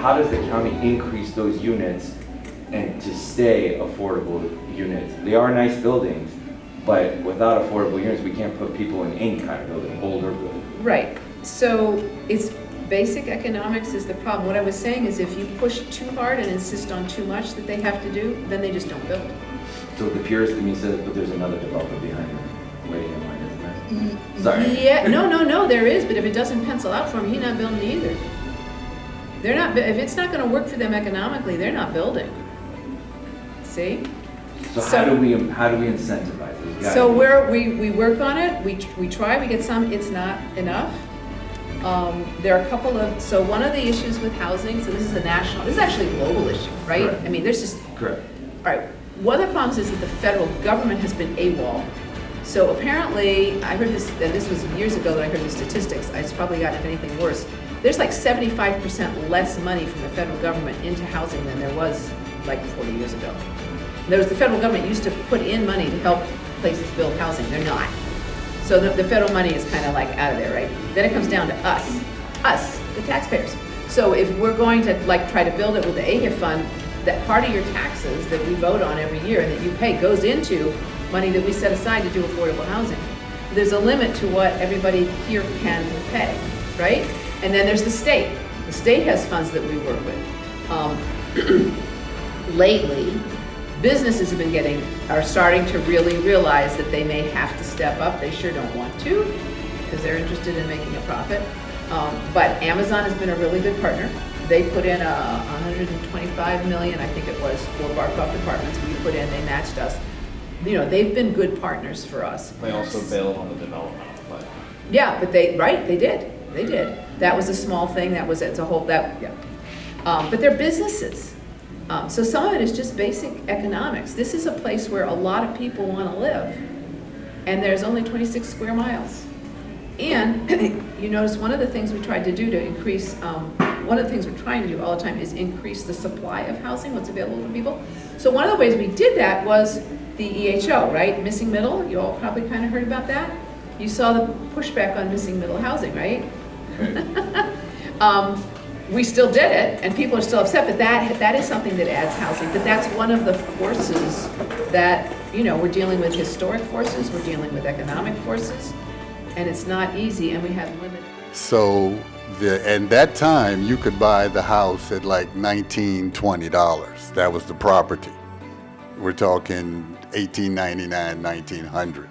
how does the county increase those units and to stay affordable units? They are nice buildings, but without affordable units, we can't put people in any kind of building, old or good. Right, so it's basic economics is the problem. What I was saying is if you push too hard and insist on too much that they have to do, then they just don't build. So the purist in me says, but there's another developer behind them, waiting in line, isn't there? Sorry. Yeah, no, there is, but if it doesn't pencil out for them, he's not building either. They're not, if it's not gonna work for them economically, they're not building. See? So how do we incentivize these guys? So we work on it, we try, we get some, it's not enough. There are a couple of, so one of the issues with housing, so this is actually a global issue, right? Correct. I mean, there's just, Correct. all right, one of the problems is that the federal government has been AWOL. So apparently, I heard this, and this was years ago that I heard the statistics, it's probably gotten, if anything, worse. There's like 75% less money from the federal government into housing than there was like 40 years ago. The federal government used to put in money to help places build housing, they're not. So the federal money is kind of like out of there, right? Then it comes down to us, the taxpayers. So if we're going to like try to build it with the AHIF fund, that part of your taxes that we vote on every year and that you pay goes into money that we set aside to do affordable housing. There's a limit to what everybody here can pay, right? And then there's the state. The state has funds that we work with. Lately, businesses are starting to really realize that they may have to step up. They sure don't want to because they're interested in making a profit. But Amazon has been a really good partner. They put in $125 million, I think it was, for Barcroft Apartments. We put in, they matched us. You know, they've been good partners for us. They also bailed on the development, but. Yeah, but they did. That was a small thing, it's a whole, but they're businesses. So some of it is just basic economics. This is a place where a lot of people want to live, and there's only 26 square miles. And you notice one of the things we tried to do to increase, one of the things we're trying to do all the time is increase the supply of housing, what's available for people. So one of the ways we did that was the EHO, right? Missing middle, you all probably kind of heard about that. You saw the pushback on missing middle housing, right? We still did it, and people are still upset, but that is something that adds housing. But that's one of the forces that, you know, we're dealing with historic forces, we're dealing with economic forces, and it's not easy, and we have limited. So, at that time, you could buy the house at like $19, $20. That was the property. We're talking $18.99, $1900.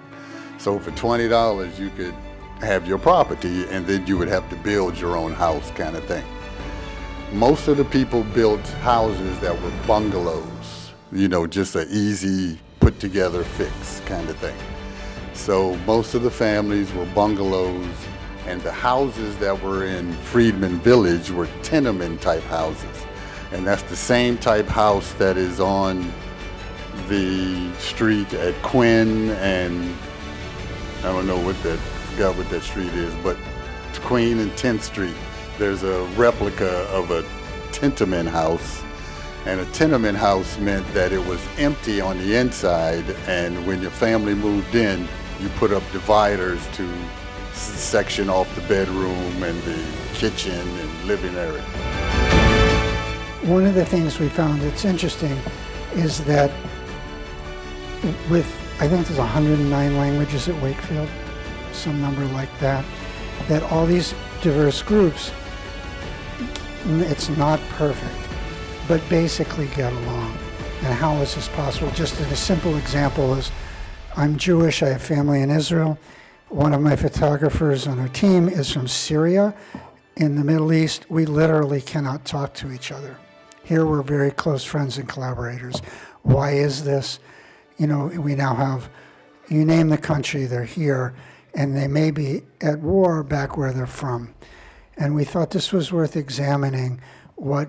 So for $20, you could have your property, and then you would have to build your own house kind of thing. Most of the people built houses that were bungalows, you know, just an easy put together fix kind of thing. So most of the families were bungalows, and the houses that were in Freedman Village were tenement type houses. And that's the same type house that is on the street at Quinn and I don't know forgot what that street is, but Queen and 10th Street. There's a replica of a tenement house, and a tenement house meant that it was empty on the inside, and when your family moved in, you put up dividers to section off the bedroom and the kitchen and living area. One of the things we found that's interesting is that I think there's 109 languages at Wakefield, some number like that all these diverse groups, it's not perfect, but basically get along. And how is this possible? Just a simple example is, I'm Jewish, I have family in Israel. One of my photographers on our team is from Syria. In the Middle East, we literally cannot talk to each other. Here we're very close friends and collaborators. Why is this? You know, we now have, you name the country, they're here, and they may be at war back where they're from. And we thought this was worth examining. I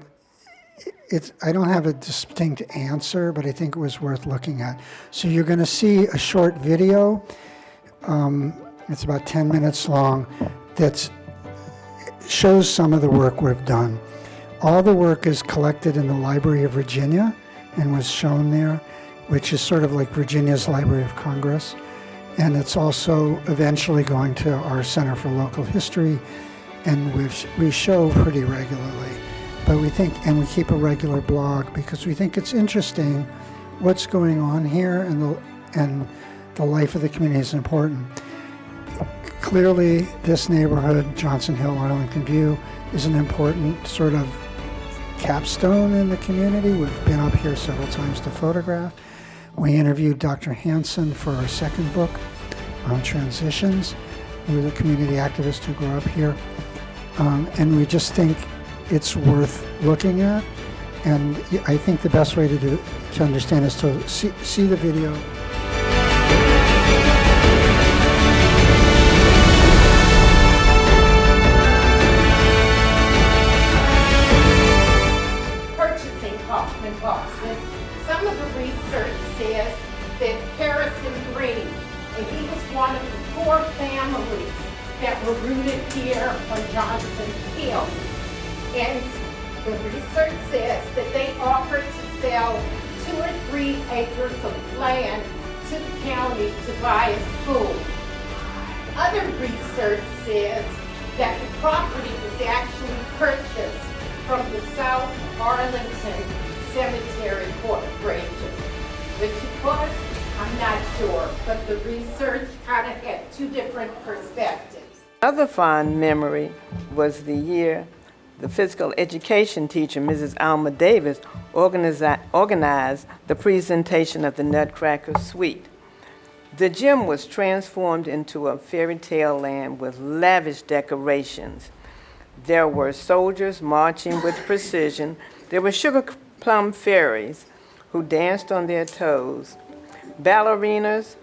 don't have a distinct answer, but I think it was worth looking at. So you're going to see a short video. It's about 10 minutes long that shows some of the work we've done. All the work is collected in the Library of Virginia and was shown there, which is sort of like Virginia's Library of Congress. And it's also eventually going to our Center for Local History, and we show pretty regularly But we think, and we keep a regular blog because we think it's interesting what's going on here, and the life of the community is important. Clearly, this neighborhood, Johnson Hill, Arlington View, is an important sort of capstone in the community. We've been up here several times to photograph. We interviewed Dr. Hansen for our second book on transitions, who was a community activist who grew up here. And we just think it's worth looking at. And I think the best way to understand is to see the video. Purchasing Kaufman Boston. Some of the research says that Harrison Green, and he was one of the 4 families that were rooted here on Johnson Hill. And the research says that they offered to sell 2 or 3 acres of land to the county to buy a school. Other research says that the property was actually purchased from the South Arlington Cemetery Corporation. Which it was, I'm not sure, but the research kind of had 2 different perspectives. Another fond memory was the year the physical education teacher, Mrs. Alma Davis, organized the presentation of the Nutcracker Suite. The gym was transformed into a fairy tale land with lavish decorations. There were soldiers marching with precision. There were sugar plum fairies who danced on their toes. Ballerinas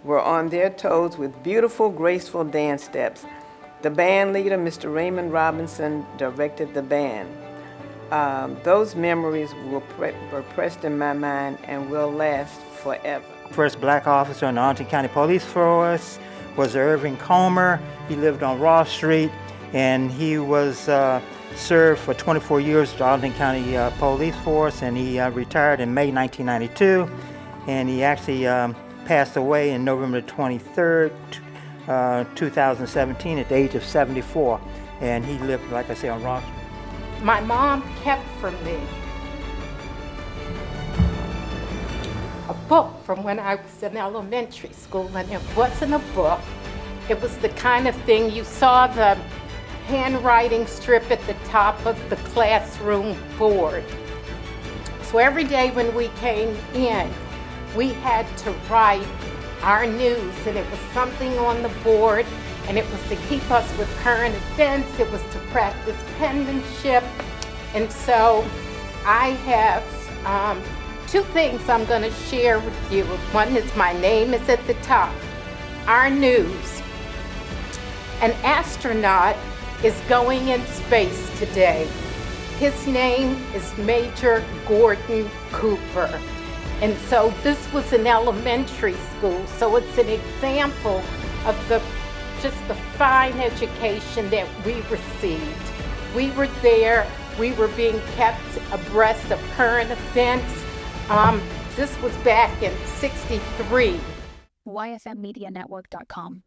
were on their toes with beautiful, graceful dance steps. The band leader, Mr. Raymond Robinson, directed the band. Those memories were pressed in my mind and will last forever. First black officer in the Arlington County Police Force was Irving Comer. He lived on Ross Street, and he was served for 24 years at the Arlington County Police Force, and he retired in May 1992, and he actually passed away in November 23rd, 2017 at the age of 74, and he lived, like I say, on Ross Street. My mom kept from me a book from when I was in elementary school, and it wasn't a book. It was the kind of thing you saw the handwriting strip at the top of the classroom board. So every day when we came in, we had to write our news, and it was something on the board, and it was to keep us with current events. It was to practice penmanship. And so I have 2 things I'm going to share with you. One is my name is at the top. Our news. An astronaut is going in space today. His name is Major Gordon Cooper. And so this was an elementary school, so it's an example of just the fine education that we received. We were there, we were being kept abreast of current events. This was back in '63. YFM Media Network.com.